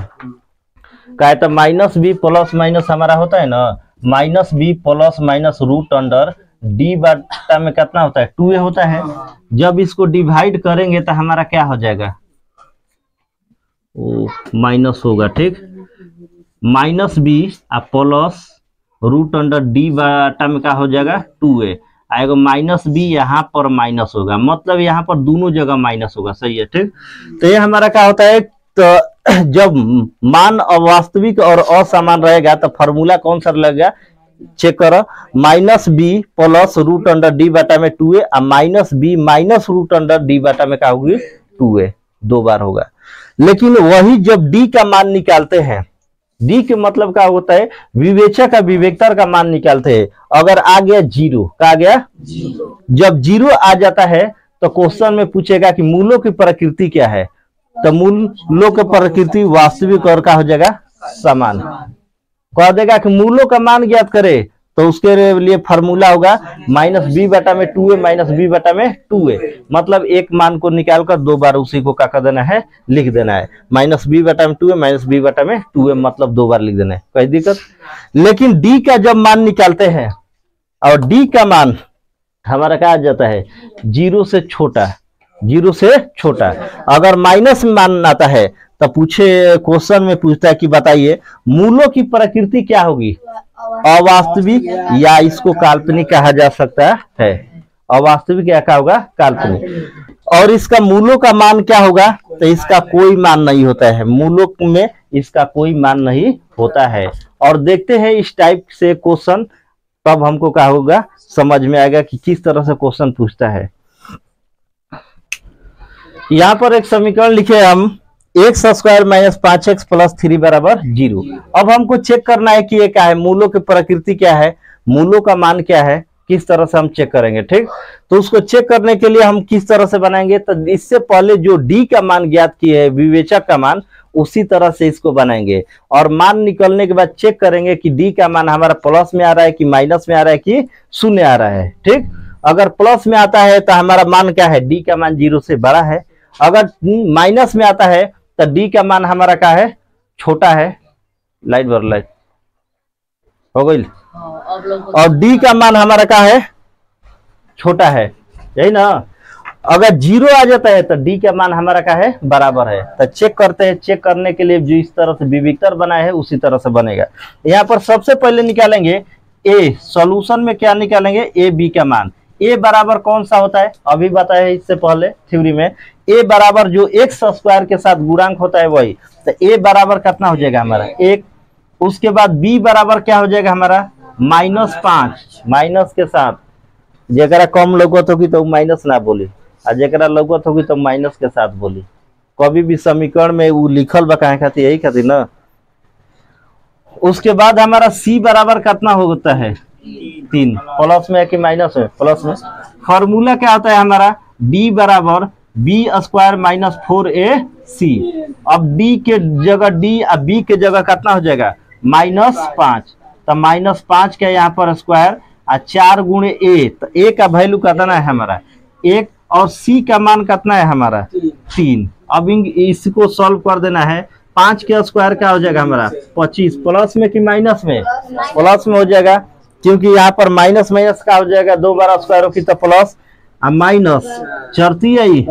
क्या है, तो -b प्लस माइनस हमारा होता है ना, -b प्लस माइनस √d बटा में कितना होता है, 2a होता है। जब इसको डिवाइड करेंगे तो हमारा क्या हो जाएगा, माइनस होगा, ठीक, -b प्लस √d बटा में क्या हो जाएगा, 2a आएगा, -b यहाँ पर माइनस होगा, मतलब यहाँ पर दोनों जगह माइनस होगा, सही है, ठीक। तो ये हमारा क्या होता है, तो जब मान अवास्तविक और असमान रहेगा तो फॉर्मूला कौन सा लगेगा, चेक करो, -b प्लस √d बटा में 2a, -b माइनस √d बटा में क्या होगी, 2a, 2 बार होगा। लेकिन वही जब d का मान निकालते हैं, डी के मतलब क्या होता है, विवेचक का विवेकतर का मान निकालते हैं। अगर आ गया 0, क्या आ गया, 0। जब 0 आ जाता है तो क्वेश्चन में पूछेगा कि मूलों की प्रकृति क्या है, तो मूलों की प्रकृति वास्तविक और क्या हो जाएगा, समान। कह देगा कि मूलों का मान ज्ञात करे तो उसके लिए फार्मूला होगा -b/2a माइनस b/2a, मतलब एक मान को निकालकर 2 बार उसी को क्या कर देना है, लिख देना है। -b/2a माइनस b/2a मतलब 2 बार लिख देना है, कोई दिक्कत। लेकिन d का जब मान निकालते हैं और d का मान हमारा क्या आ जाता है, 0 से छोटा, 0 से छोटा। अगर माइनस मान आता है तो क्वेश्चन में पूछता है कि बताइए मूलों की प्रकृति क्या होगी, अवास्तविक या इसको काल्पनिक कहा जा सकता है। अवास्तविक या क्या होगा, काल्पनिक। और इसका मूलों का मान क्या होगा, तो इसका कोई मान नहीं होता है, मूलों में इसका कोई मान नहीं होता है। और देखते हैं इस टाइप से क्वेश्चन, तब हमको क्या होगा, समझ में आएगा कि किस तरह से क्वेश्चन पूछता है। यहाँ पर एक समीकरण लिखे हम, x² - 5x + 3 = 0। अब हमको चेक करना है कि ये क्या है, मूलों की प्रकृति क्या है, मूलों का मान क्या है, किस तरह से हम चेक करेंगे। ठीक, तो उसको चेक करने के लिए हम किस तरह से बनाएंगे, तो इससे पहले जो d का मान ज्ञात किए है, विवेचक का मान, उसी तरह से इसको बनाएंगे। और मान निकलने के बाद चेक करेंगे कि d का मान हमारा प्लस में आ रहा है कि माइनस में आ रहा है कि शून्य आ रहा है। ठीक, अगर प्लस में आता है तो हमारा मान क्या है, d का मान 0 से बड़ा है। अगर माइनस में आता है तो d का मान हमारा क्या है, छोटा है। लाइट भर, लाइट हो गई। और d का मान हमारा क्या है, छोटा है, यही ना। अगर 0 आ जाता है तो d का मान हमारा क्या है, बराबर है। तो चेक करते हैं, चेक करने के लिए जो इस तरह से विविक्तर बनाया है उसी तरह से बनेगा। यहाँ पर सबसे पहले निकालेंगे a, सॉल्यूशन में क्या निकालेंगे, a b का मान। a बराबर कौन सा होता है, अभी बताया है इससे पहले थ्योरी में, a बराबर जो x² के साथ गुणांक होता है वही। तो a बराबर कितना हो जाएगा हमारा, 1। उसके बाद b बराबर क्या हो जाएगा हमारा, -5, माइनस के साथ। जरा कम लगत होगी तो माइनस ना बोली, और जरा लगत होगी तो माइनस के साथ बोली। कभी भी समीकरण में वो लिखल बा काहे खातिर, यही खातिर ना। उसके बाद हमारा c बराबर कितना होता है, 3, प्लस में कि माइनस में, प्लस में। फॉर्मूला क्या होता है हमारा, d बराबर b² - 4ac। अब d के जगह d और b के जगह कितना हो जाएगा, -5। तो -5 का यहाँ पर स्क्वायर और 4 गुणे a, तो a का वैल्यू कितना है हमारा 1, और c का मान कितना है हमारा 3। अब इसको सॉल्व कर देना है। 5 के स्क्वायर क्या हो जाएगा हमारा 25, प्लस में कि माइनस में, प्लस में हो जाएगा, क्योंकि यहाँ पर माइनस माइनस का हो जाएगा, 2 बार स्क्वायर हो की तो प्लस, और माइनस चरती आई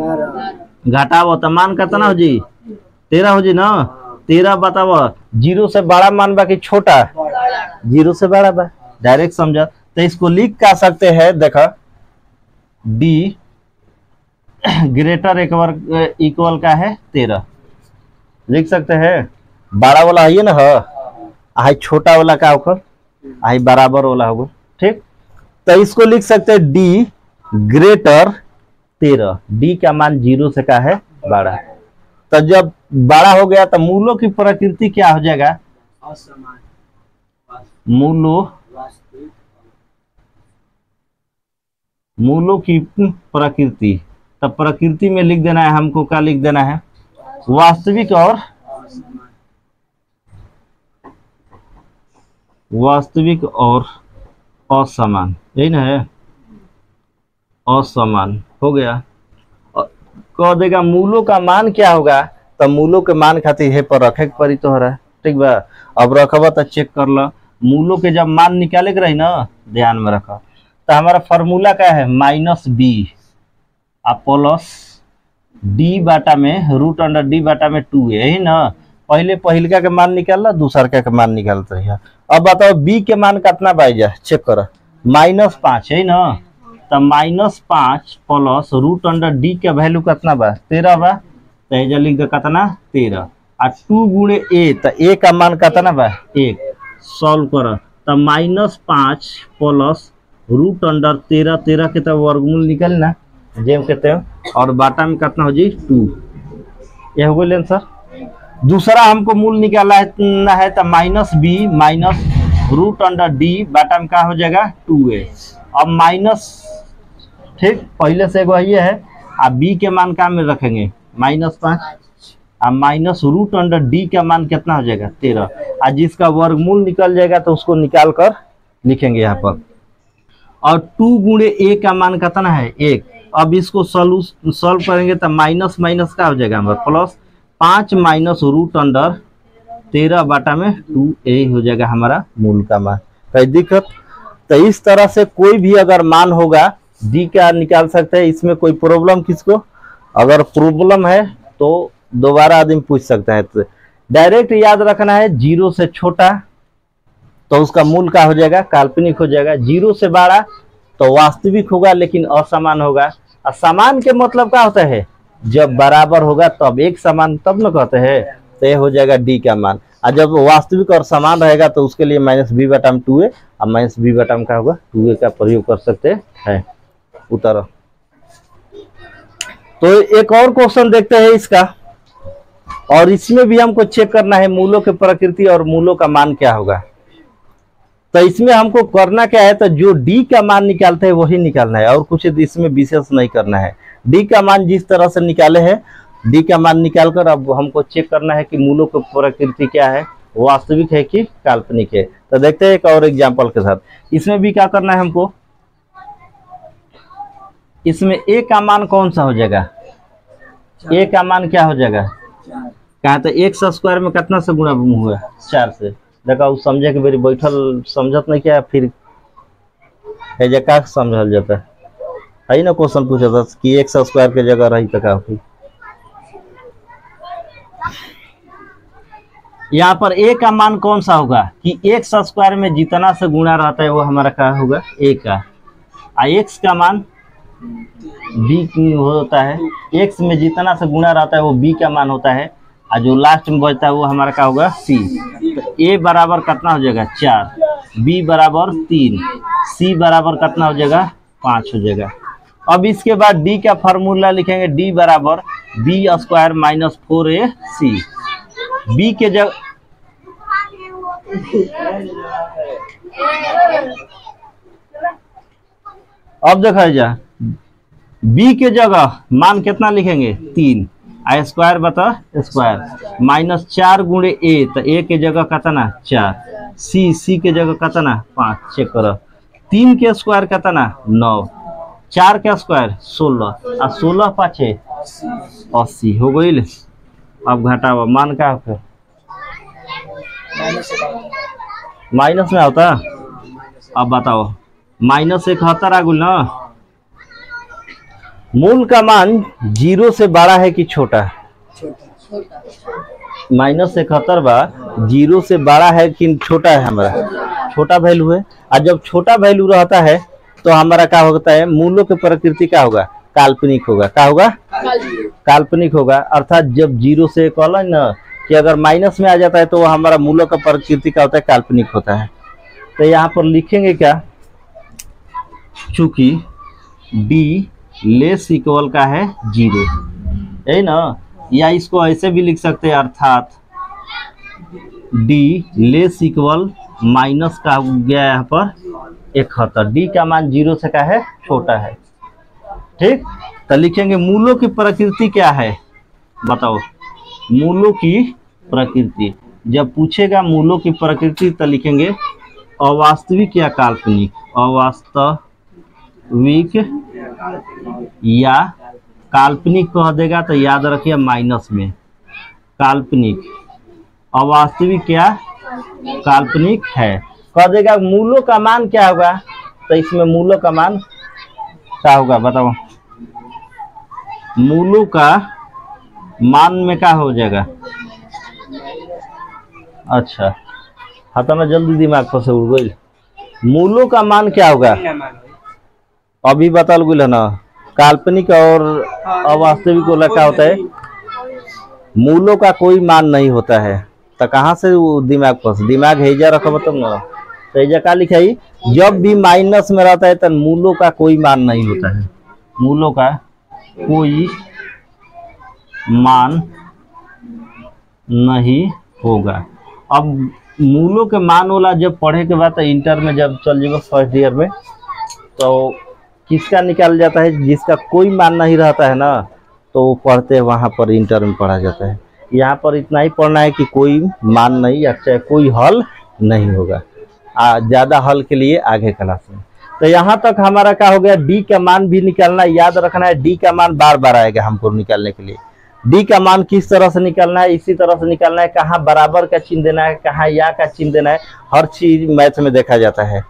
घटाओ तो मान कितना हो जी, 13 हो जी ना। 13 बताओ, 0 से बड़ा मान बा कि छोटा, 0 से बड़ा बा, डायरेक्ट समझा। तो इसको लिख का सकते हैं, देखा d ग्रेटर इक्वल का है 13, लिख सकते हैं। बड़ा वाला है ना, है छोटा वाला का होकर आई बराबर वाला होगा। ठीक, तो इसको लिख सकते हैं d ग्रेटर 13, d का मान 0 से का है बड़ा। तो जब बड़ा हो गया तो मूलों की प्रकृति क्या हो जाएगा, मूलों की प्रकृति। तब प्रकृति में लिख देना है हमको, क्या लिख देना है, वास्तविक और असमान, यही ना है, असमान हो गया। कह देगा मूलों का मान क्या होगा, तो मूलों के मान खातिर है पर रखे पड़ी तो है। ठीक बा, अब रखबा तो चेक कर लो, मूलों के जब मान निकाले के रही ना, ध्यान में रखा। तो हमारा फॉर्मूला क्या है, -b प्लस d/में √d/2, यही ना। पहले पहिलका के मान निकालना, दूसर का के मान निकालते है। अब बताओ b के मान कितना बाइजा, चेक करो, -5 है ना। तो -5 प्लस √d के वैल्यू कितना बा, 13 बा। तो ये लिख दे कितना 13, और 2 गुणे a, तो a का मान कितना बा 1। सॉल्व करो तो -5 प्लस √13, 13 के तो वर्गमूल निकलना जेम कहते हैं, और बाटा में कितना हो जी 2। यह हो गया आंसर। दूसरा हमको मूल निकालना है तो -b माइनस √d बाटा में क्या हो जाएगा 2a। अब माइनस, ठीक, पहले से एगो ये है, अब b के मान क्या में रखेंगे -5, अब माइनस √d का मान कितना हो जाएगा 13, और जिसका वर्गमूल निकल जाएगा तो उसको निकाल कर लिखेंगे यहाँ पर। और 2 गुणे a का मान कितना है 1। अब इसको सॉल्व करेंगे तो माइनस माइनस का हो जाएगा हमारा प्लस 5 माइनस रूट अंडर 13 बटा में 2 यही हो जाएगा हमारा मूल का मान। कोई दिक्कत? तो इस तरह से कोई भी अगर मान होगा डी का निकाल सकते हैं। इसमें कोई प्रॉब्लम किसको? अगर प्रॉब्लम है तो दोबारा आदमी पूछ सकता है। तो डायरेक्ट याद रखना है 0 से छोटा तो उसका मूल का हो जाएगा काल्पनिक हो जाएगा, 0 से बड़ा तो वास्तविक होगा लेकिन असमान होगा। और समान के मतलब क्या होता है? जब बराबर होगा तब एक समान तब न कहते हैं। तो ये हो जाएगा डी का मान। और जब वास्तविक और समान रहेगा तो उसके लिए माइनस बी बटा में 2a और माइनस बी बटा में क्या होगा 2a का प्रयोग कर सकते हैं। उत्तर। तो एक और क्वेश्चन देखते हैं इसका, और इसमें भी हमको चेक करना है मूलों की प्रकृति और मूलों का मान क्या होगा। तो इसमें हमको करना क्या है? तो जो डी का मान निकालते हैं वही निकालना है और कुछ इसमें विशेष नहीं करना है। डी का मान जिस तरह से निकाले हैं डी का मान निकालकर अब हमको चेक करना है कि मूलों की प्रकृति क्या है, वास्तविक है कि काल्पनिक है। तो देखते हैं एक और एग्जांपल के साथ। इसमें भी क्या करना है हमको, इसमें a का मान कौन सा हो जाएगा? a का मान क्या हो जाएगा? कहा तो x स्क्वायर में कितना से गुणा हुआ? 4 से। देखा उस समझे कि मेरी बैठल समझत नहीं क्या फिर का समझल जाता है ना। क्वेश्चन पूछा था कि x स्क्वायर के जगह रही तो क्या होगी। यहाँ पर a का मान कौन सा होगा कि x स्क्वायर में जितना से गुणा रहता है वो हमारा क्या होगा a का। x का मान b होता है, x में जितना से गुणा रहता है वो b का मान होता है और जो लास्ट में बचता है वो हमारा क्या होगा c। तो a बराबर कितना हो जाएगा 4, b बराबर 3, c बराबर कितना हो जाएगा 5 हो जाएगा। अब इसके बाद d का फार्मूला लिखेंगे, d बराबर b square minus 4ac। b के जगह अब देखा जा b के जगह मान कितना लिखेंगे 3, आ स्क्वायर बता स्क्वायर माइनस 4 गुणे a। तो a के जगह कितना 4, c के जगह कितना 5। चेक करो 3 के स्क्वायर कितना 9, 4 के स्क्वायर 16 और 16 पाछे 80 हो गई। अब घटावा मान क्या होगा? माइनस में होता। अब बताओ माइनस 71 आ गुल ना। मूल का मान 0 से बड़ा है कि छोटा? माइनस 71 बा 0 से बड़ा है कि छोटा है? हमारा छोटा वैल्यू है। और जब छोटा वैल्यू रहता है तो हमारा क्या होता है? मूलों की प्रकृति क्या होगा? काल्पनिक होगा। क्या होगा? काल्पनिक होगा। अर्थात जब 0 से कहला ना कि अगर माइनस में आ जाता है तो वह हमारा मूलों का प्रकृति क्या होता है? काल्पनिक होता है। तो यहाँ पर लिखेंगे क्या, चूंकि d लेस इक्वल का है 0 है ना, या इसको ऐसे भी लिख सकते हैं अर्थात d लेस इक्वल माइनस का हो गया यहाँ पर 71। d का मान 0 से का है छोटा है। ठीक, तो लिखेंगे मूलों की प्रकृति क्या है बताओ। मूलों की प्रकृति जब पूछेगा मूलों की प्रकृति तो लिखेंगे अवास्तविक या काल्पनिक। अवास्तविक या काल्पनिक कह देगा तो याद रखिए माइनस में काल्पनिक। अवास्तविक या काल्पनिक है कह देगा। मूलों का मान क्या होगा? तो इसमें मूलों का मान क्या होगा बताओ। मूलों का मान में क्या हो जाएगा? अच्छा हता ना जल्दी दिमाग पर से उड़ गई। मूलों का मान क्या होगा अभी बता गुल है ना। काल्पनिक और अवास्तविक वाला क्या होता है? मूलों का कोई मान नहीं होता है। तो कहाँ से वो दिमाग पर दिमाग हेजा रखा तब ना। तो हेजा क्या लिखा है? जब भी माइनस में रहता है तो मूलों का कोई मान नहीं होता है। मूलों का कोई मान नहीं होगा। अब मूलों के मान वाला जब पढ़े के बाद तो इंटर में जब चल जाएगा फर्स्ट ईयर में तो किसका निकाल जाता है? जिसका कोई मान नहीं रहता है ना तो वो पढ़ते हैं वहाँ पर इंटर में पढ़ा जाता है। यहाँ पर इतना ही पढ़ना है कि कोई मान नहीं या चाहे कोई हल नहीं होगा। ज़्यादा हल के लिए आगे क्लास में। तो यहाँ तक हमारा क्या हो गया, डी का मान भी निकालना, याद रखना है डी का मान बार बार आएगा हमको निकालने के लिए। डी का मान किस तरह से निकालना है, इसी तरह से निकालना है, कहाँ बराबर का चिन्ह देना है, कहाँ या का चिन्ह देना है, हर चीज मैथ में देखा जाता है,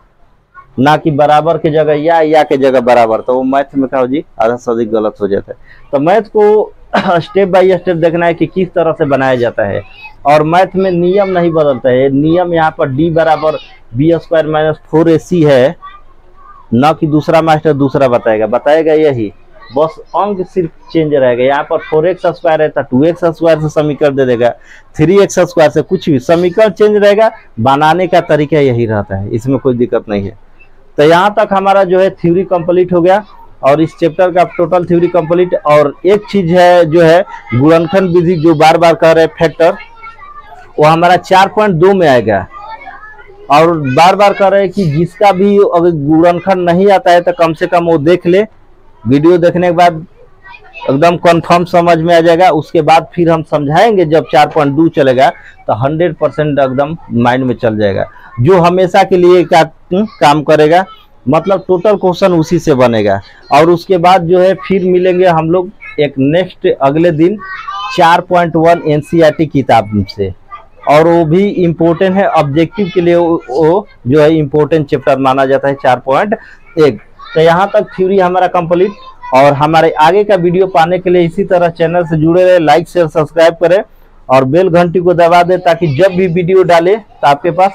ना कि बराबर की जगह या के जगह बराबर, तो वो मैथ में क्या हो जी आधा से अधिक गलत हो जाता है। तो मैथ को स्टेप बाय स्टेप देखना है कि किस तरह से बनाया जाता है, और मैथ में नियम नहीं बदलता है। नियम यहाँ पर डी बराबर b² - 4ac है, न कि दूसरा मास्टर दूसरा बताएगा यही, बस अंक सिर्फ चेंज रहेगा। यहाँ पर 4x² है तो 2x² से समीकरण दे देगा, 3x² से कुछ भी समीकरण चेंज रहेगा, बनाने का तरीका यही रहता है, इसमें कोई दिक्कत नहीं है। तो यहाँ तक हमारा जो है थ्योरी कंप्लीट हो गया, और इस चैप्टर का टोटल थ्योरी कंप्लीट। और एक चीज है जो है गुणनखंड विधि, जो बार बार कह रहे फैक्टर, वो हमारा 4.2 में आएगा, और बार बार कह रहे हैं कि जिसका भी अगर गुणनखंड नहीं आता है तो कम से कम वो देख ले, वीडियो देखने के बाद एकदम कंफर्म समझ में आ जाएगा। उसके बाद फिर हम समझाएंगे, जब 4.2 चलेगा तो 100% एकदम माइंड में चल जाएगा, जो हमेशा के लिए क्या काम करेगा, मतलब टोटल क्वेश्चन उसी से बनेगा। और उसके बाद जो है फिर मिलेंगे हम लोग एक नेक्स्ट अगले दिन 4.1 NCERT किताब से, और वो भी इम्पोर्टेंट है ऑब्जेक्टिव के लिए, वो जो है इम्पोर्टेंट चैप्टर माना जाता है 4.1। तो यहाँ तक थ्योरी हमारा कंप्लीट। और हमारे आगे का वीडियो पाने के लिए इसी तरह चैनल से जुड़े रहे, लाइक शेयर सब्सक्राइब करें और बेल घंटी को दबा दें, ताकि जब भी वीडियो डाले तो आपके पास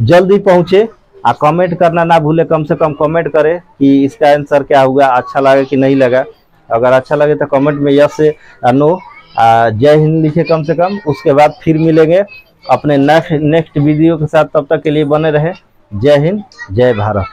जल्दी पहुंचे। कमेंट करना ना भूले, कम से कम कमेंट करें कि इसका आंसर क्या हुआ, अच्छा लगा कि नहीं लगा। अगर अच्छा लगे तो कमेंट में यस से नो जय हिंद लिखे कम से कम। उसके बाद फिर मिलेंगे अपने नेक्स्ट वीडियो के साथ, तब तक के लिए बने रहे। जय हिंद जय भारत।